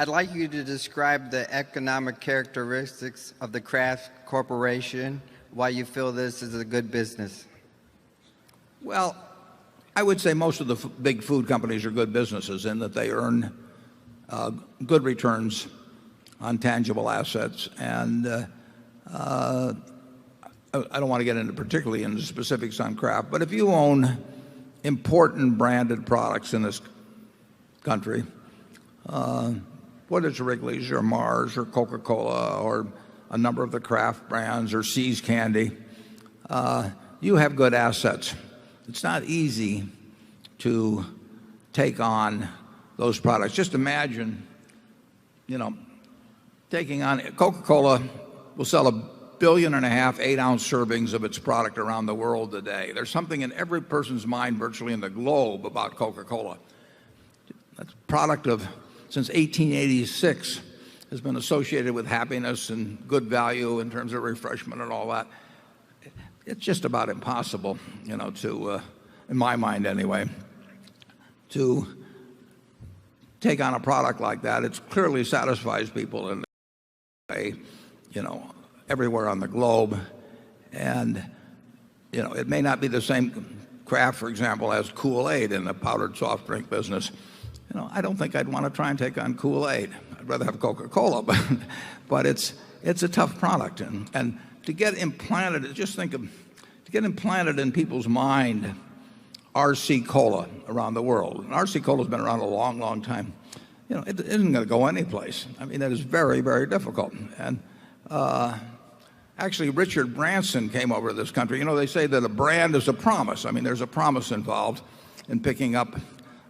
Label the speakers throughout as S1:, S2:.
S1: I'd like you to describe the economic characteristics of the Kraft Corporation, why you feel this is a good business.
S2: Well, I would say most of the big food companies are good businesses in that they earn good returns on tangible assets. And I don't want to get into particularly into specifics on Kraft, but if you own important branded products in this country, whether it's Wrigley's or Mars or Coca Cola or a number of the Kraft brands or See's Candy, you have good assets. It's not easy to take on those products. Just imagine, taking on Coca Cola will sell 1.5 billion 8-ounce servings of its product around the world today. There's something in every person's mind virtually in the globe about Coca Cola. That's a product of since 1886 has been associated with happiness and good value in terms of refreshment and all that. It's just about impossible, to, in my mind anyway, to take on a product like that. It clearly satisfies people in a way, everywhere on the globe. And, it may not be the same Kraft, for example, as Kool-Aid in the powdered soft drink business. I don't think I'd want to try and take on Kool-Aid. I'd rather have Coca-Cola, but it's a tough product. And to get implanted, to get implanted in people's mind RC Cola around the world. And RC Cola has been around a long, long time. It isn't going to go anyplace. I mean, that is very, very difficult. And actually, Richard Branson came over to this country. They say that a brand is a promise. I mean, there's a promise involved in picking up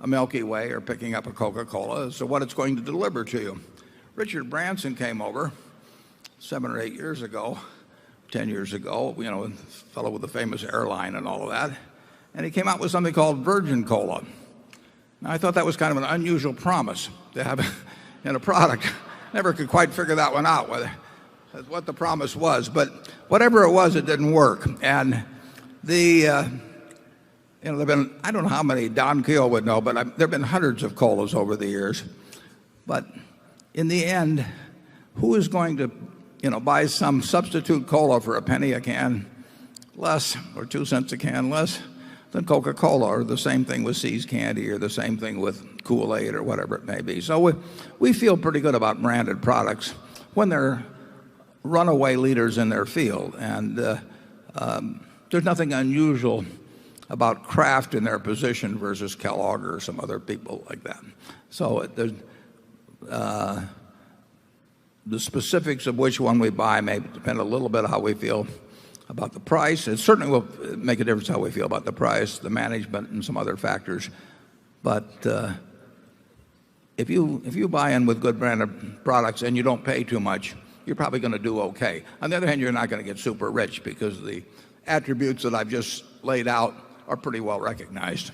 S2: a Milky Way or picking up a Coca-Cola, so what it's going to deliver to you. Richard Branson came over 7 or 8 years ago, 10 years ago, a fellow with a famous airline and all of that, and he came out with something called Virgin Cola. Now, I thought that was kind of an unusual promise to have in a product. Never could quite figure that one out, what the promise was, but whatever it was, it didn't work. And there've been, I don't know how many Don Keogh would know, but there've been hundreds of colas over the years. But in the end, who is going to, buy some substitute cola for a penny a can less or 2 cents a can less than Coca-Cola, or the same thing with See's Candy, or the same thing with Kool-Aid, or whatever it may be. So we feel pretty good about branded products when they're runaway leaders in their field. And there's nothing unusual about Kraft in their position versus Kellogg or some other people like that. So the specifics of which one we buy may depend a little bit on how we feel about the price. It certainly will make a difference how we feel about the price, the management, and some other factors. But if you buy in with good branded products and you don't pay too much, you're probably going to do okay. On the other hand, you're not going to get super rich because the attributes that I've just laid out are pretty well recognized.